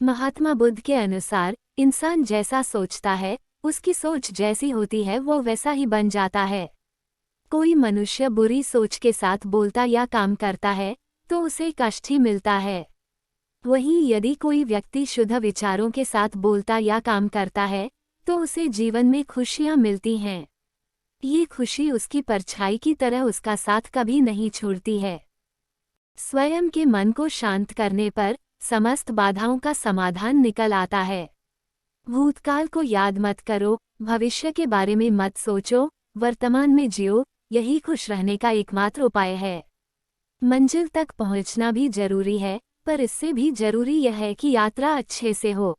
महात्मा बुद्ध के अनुसार इंसान जैसा सोचता है, उसकी सोच जैसी होती है वो वैसा ही बन जाता है। कोई मनुष्य बुरी सोच के साथ बोलता या काम करता है तो उसे कष्ट ही मिलता है। वहीं यदि कोई व्यक्ति शुद्ध विचारों के साथ बोलता या काम करता है तो उसे जीवन में खुशियां मिलती हैं। ये खुशी उसकी परछाई की तरह उसका साथ कभी नहीं छोड़ती है। स्वयं के मन को शांत करने पर समस्त बाधाओं का समाधान निकल आता है। भूतकाल को याद मत करो, भविष्य के बारे में मत सोचो, वर्तमान में जियो, यही खुश रहने का एकमात्र उपाय है। मंजिल तक पहुंचना भी जरूरी है, पर इससे भी जरूरी यह है कि यात्रा अच्छे से हो।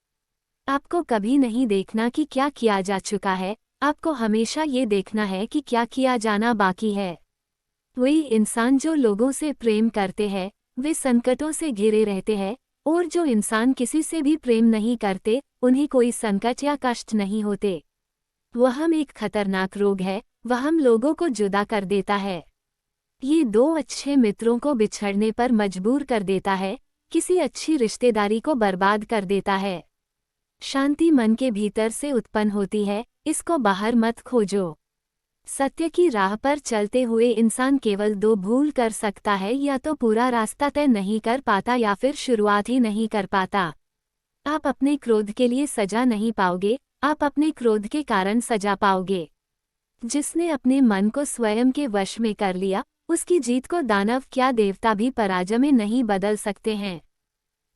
आपको कभी नहीं देखना कि क्या किया जा चुका है, आपको हमेशा ये देखना है कि क्या किया जाना बाकी है। वही इंसान जो लोगों से प्रेम करते हैं वे संकटों से घिरे रहते हैं, और जो इंसान किसी से भी प्रेम नहीं करते उन्हें कोई संकट या कष्ट नहीं होते। वहम एक खतरनाक रोग है, वह हम लोगों को जुदा कर देता है। ये दो अच्छे मित्रों को बिछड़ने पर मजबूर कर देता है, किसी अच्छी रिश्तेदारी को बर्बाद कर देता है। शांति मन के भीतर से उत्पन्न होती है, इसको बाहर मत खोजो। सत्य की राह पर चलते हुए इंसान केवल दो भूल कर सकता है, या तो पूरा रास्ता तय नहीं कर पाता या फिर शुरुआत ही नहीं कर पाता। आप अपने क्रोध के लिए सजा नहीं पाओगे, आप अपने क्रोध के कारण सजा पाओगे। जिसने अपने मन को स्वयं के वश में कर लिया, उसकी जीत को दानव क्या देवता भी पराजय में नहीं बदल सकते हैं।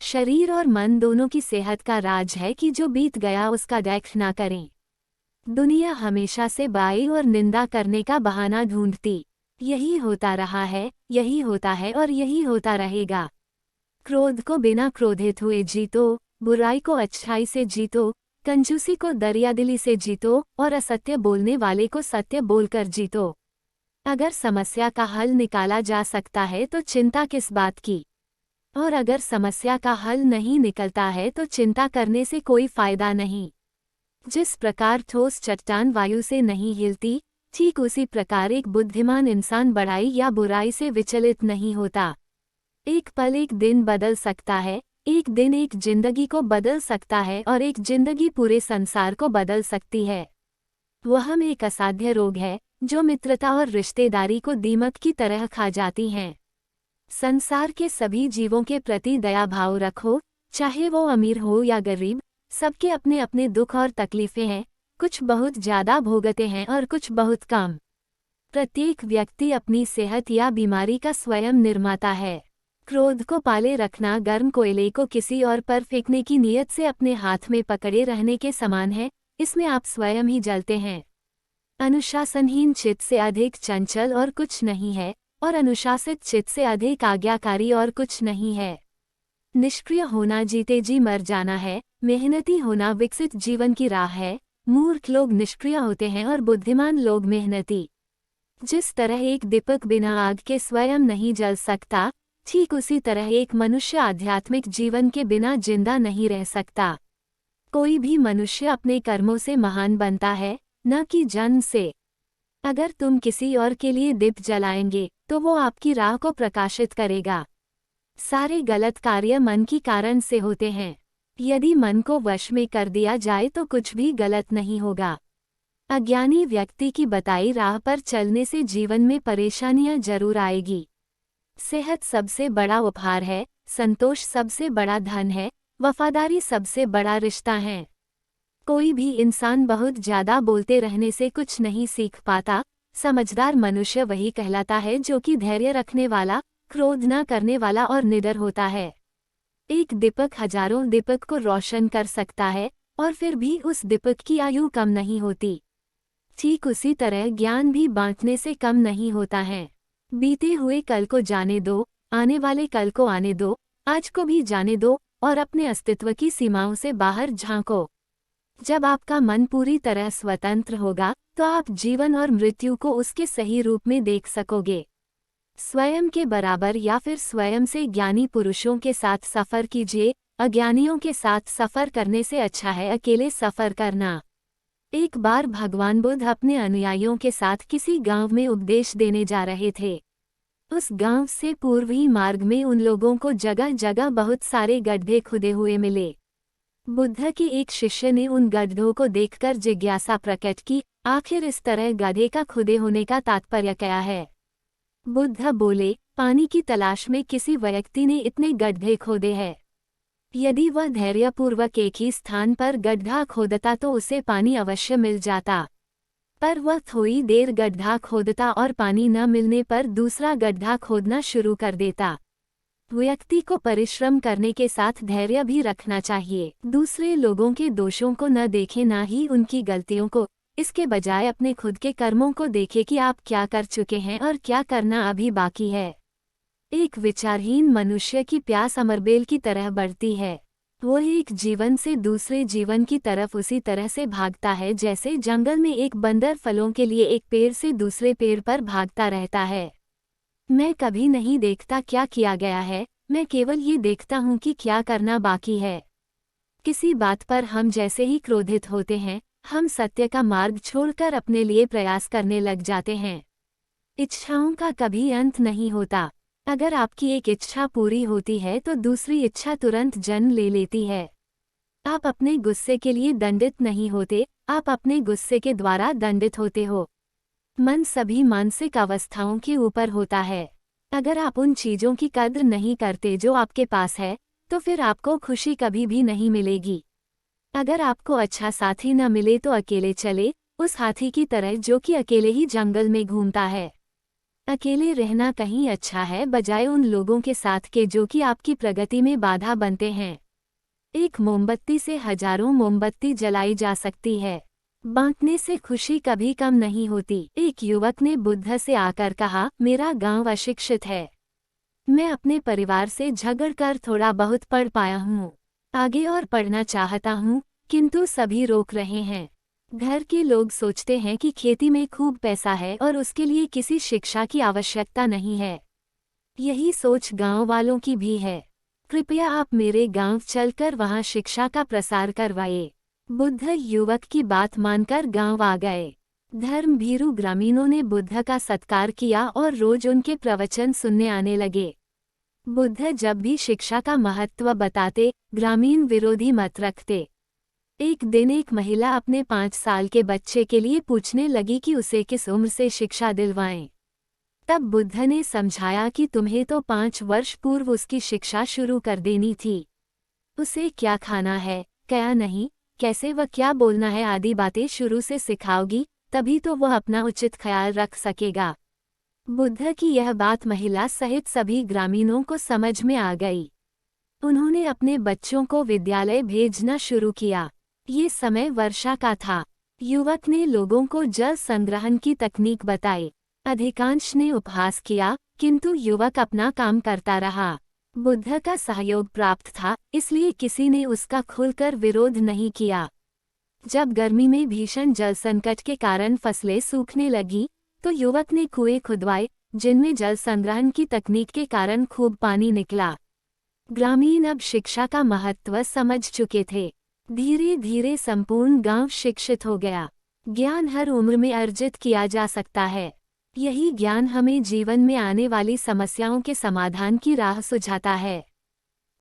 शरीर और मन दोनों की सेहत का राज है कि जो बीत गया उसका देख ना करें। दुनिया हमेशा से बुराई और निंदा करने का बहाना ढूंढती। यही होता रहा है, यही होता है और यही होता रहेगा। क्रोध को बिना क्रोधित हुए जीतो, बुराई को अच्छाई से जीतो, कंजूसी को दरियादिली से जीतो और असत्य बोलने वाले को सत्य बोलकर जीतो। अगर समस्या का हल निकाला जा सकता है तो चिंता किस बात की, और अगर समस्या का हल नहीं निकलता है तो चिंता करने से कोई फायदा नहीं। जिस प्रकार ठोस चट्टान वायु से नहीं हिलती, ठीक उसी प्रकार एक बुद्धिमान इंसान बड़ाई या बुराई से विचलित नहीं होता। एक पल एक दिन बदल सकता है, एक दिन एक जिंदगी को बदल सकता है और एक जिंदगी पूरे संसार को बदल सकती है। वहम एक असाध्य रोग है जो मित्रता और रिश्तेदारी को दीमक की तरह खा जाती हैं। संसार के सभी जीवों के प्रति दया भाव रखो, चाहे वो अमीर हो या गरीब। सबके अपने अपने दुख और तकलीफें हैं, कुछ बहुत ज्यादा भोगते हैं और कुछ बहुत कम। प्रत्येक व्यक्ति अपनी सेहत या बीमारी का स्वयं निर्माता है। क्रोध को पाले रखना गर्म कोयले को किसी और पर फेंकने की नीयत से अपने हाथ में पकड़े रहने के समान है, इसमें आप स्वयं ही जलते हैं। अनुशासनहीन चित्त से अधिक चंचल और कुछ नहीं है, और अनुशासित चित्त से अधिक आज्ञाकारी और कुछ नहीं है। निष्क्रिय होना जीते जी मर जाना है, मेहनती होना विकसित जीवन की राह है। मूर्ख लोग निष्क्रिय होते हैं और बुद्धिमान लोग मेहनती। जिस तरह एक दीपक बिना आग के स्वयं नहीं जल सकता, ठीक उसी तरह एक मनुष्य आध्यात्मिक जीवन के बिना जिंदा नहीं रह सकता। कोई भी मनुष्य अपने कर्मों से महान बनता है, न कि जन्म से। अगर तुम किसी और के लिए दीप जलाएंगे तो वो आपकी राह को प्रकाशित करेगा। सारे गलत कार्य मन की कारण से होते हैं। यदि मन को वश में कर दिया जाए तो कुछ भी गलत नहीं होगा। अज्ञानी व्यक्ति की बताई राह पर चलने से जीवन में परेशानियां जरूर आएगी। सेहत सबसे बड़ा उपहार है, संतोष सबसे बड़ा धन है, वफादारी सबसे बड़ा रिश्ता है। कोई भी इंसान बहुत ज्यादा बोलते रहने से कुछ नहीं सीख पाता। समझदार मनुष्य वही कहलाता है जो कि धैर्य रखने वाला, क्रोध न करने वाला और निडर होता है। एक दीपक हजारों दीपक को रोशन कर सकता है, और फिर भी उस दीपक की आयु कम नहीं होती। ठीक उसी तरह ज्ञान भी बांटने से कम नहीं होता है। बीते हुए कल को जाने दो, आने वाले कल को आने दो, आज को भी जाने दो और अपने अस्तित्व की सीमाओं से बाहर झांको। जब आपका मन पूरी तरह स्वतंत्र होगा तो आप जीवन और मृत्यु को उसके सही रूप में देख सकोगे। स्वयं के बराबर या फिर स्वयं से ज्ञानी पुरुषों के साथ सफर कीजिए। अज्ञानियों के साथ सफर करने से अच्छा है अकेले सफर करना। एक बार भगवान बुद्ध अपने अनुयायियों के साथ किसी गांव में उपदेश देने जा रहे थे। उस गांव से पूर्वी मार्ग में उन लोगों को जगह जगह बहुत सारे गड्ढे खुदे हुए मिले। बुद्ध के एक शिष्य ने उन गड्ढों को देखकर जिज्ञासा प्रकट की, आखिर इस तरह गड्ढे का खुदे होने का तात्पर्य क्या है। बुद्ध बोले, पानी की तलाश में किसी व्यक्ति ने इतने गड्ढे खोदे हैं। यदि वह धैर्यपूर्वक एक ही स्थान पर गड्ढा खोदता तो उसे पानी अवश्य मिल जाता, पर वह थोड़ी देर गड्ढा खोदता और पानी न मिलने पर दूसरा गड्ढा खोदना शुरू कर देता। व्यक्ति को परिश्रम करने के साथ धैर्य भी रखना चाहिए। दूसरे लोगों के दोषों को न देखें, न ही उनकी गलतियों को, इसके बजाय अपने खुद के कर्मों को देखें कि आप क्या कर चुके हैं और क्या करना अभी बाकी है। एक विचारहीन मनुष्य की प्यास अमरबेल की तरह बढ़ती है। वह एक जीवन से दूसरे जीवन की तरफ उसी तरह से भागता है जैसे जंगल में एक बंदर फलों के लिए एक पेड़ से दूसरे पेड़ पर भागता रहता है। मैं कभी नहीं देखता क्या किया गया है, मैं केवल ये देखता हूँ कि क्या करना बाकी है। किसी बात पर हम जैसे ही क्रोधित होते हैं, हम सत्य का मार्ग छोड़कर अपने लिए प्रयास करने लग जाते हैं। इच्छाओं का कभी अंत नहीं होता। अगर आपकी एक इच्छा पूरी होती है तो दूसरी इच्छा तुरंत जन्म ले लेती है। आप अपने गुस्से के लिए दंडित नहीं होते, आप अपने गुस्से के द्वारा दंडित होते हो। मन सभी मानसिक अवस्थाओं के ऊपर होता है। अगर आप उन चीज़ों की कद्र नहीं करते जो आपके पास है, तो फिर आपको खुशी कभी भी नहीं मिलेगी। अगर आपको अच्छा साथी न मिले तो अकेले चले, उस हाथी की तरह जो कि अकेले ही जंगल में घूमता है। अकेले रहना कहीं अच्छा है बजाय उन लोगों के साथ के जो कि आपकी प्रगति में बाधा बनते हैं। एक मोमबत्ती से हजारों मोमबत्ती जलाई जा सकती है। बांटने से खुशी कभी कम नहीं होती। एक युवक ने बुद्ध से आकर कहा, मेरा गांव अशिक्षित है। मैं अपने परिवार से झगड़कर थोड़ा बहुत पढ़ पाया हूँ। आगे और पढ़ना चाहता हूँ, किंतु सभी रोक रहे हैं। घर के लोग सोचते हैं कि खेती में खूब पैसा है और उसके लिए किसी शिक्षा की आवश्यकता नहीं है। यही सोच गांव वालों की भी है। कृपया आप मेरे गांव चलकर वहां शिक्षा का प्रसार करवाइए। बुद्ध युवक की बात मानकर गांव आ गए। धर्म भीरू ग्रामीणों ने बुद्ध का सत्कार किया और रोज उनके प्रवचन सुनने आने लगे। बुद्ध जब भी शिक्षा का महत्व बताते, ग्रामीण विरोधी मत रखते। एक दिन एक महिला अपने 5 साल के बच्चे के लिए पूछने लगी कि उसे किस उम्र से शिक्षा दिलवाएं। तब बुद्ध ने समझाया कि तुम्हें तो 5 वर्ष पूर्व उसकी शिक्षा शुरू कर देनी थी। उसे क्या खाना है, क्या नहीं, कैसे व क्या बोलना है आदि बातें शुरू से सिखाओगी, तभी तो वह अपना उचित ख्याल रख सकेगा। बुद्ध की यह बात महिला सहित सभी ग्रामीणों को समझ में आ गई। उन्होंने अपने बच्चों को विद्यालय भेजना शुरू किया। ये समय वर्षा का था। युवक ने लोगों को जल संग्रहण की तकनीक बताई। अधिकांश ने उपहास किया, किंतु युवक अपना काम करता रहा। बुद्ध का सहयोग प्राप्त था, इसलिए किसी ने उसका खुलकर विरोध नहीं किया। जब गर्मी में भीषण जल संकट के कारण फसलें सूखने लगी, तो युवक ने कुएं खुदवाए, जिनमें जल संग्रहण की तकनीक के कारण खूब पानी निकला। ग्रामीण अब शिक्षा का महत्व समझ चुके थे। धीरे धीरे संपूर्ण गांव शिक्षित हो गया। ज्ञान हर उम्र में अर्जित किया जा सकता है। यही ज्ञान हमें जीवन में आने वाली समस्याओं के समाधान की राह सुझाता है।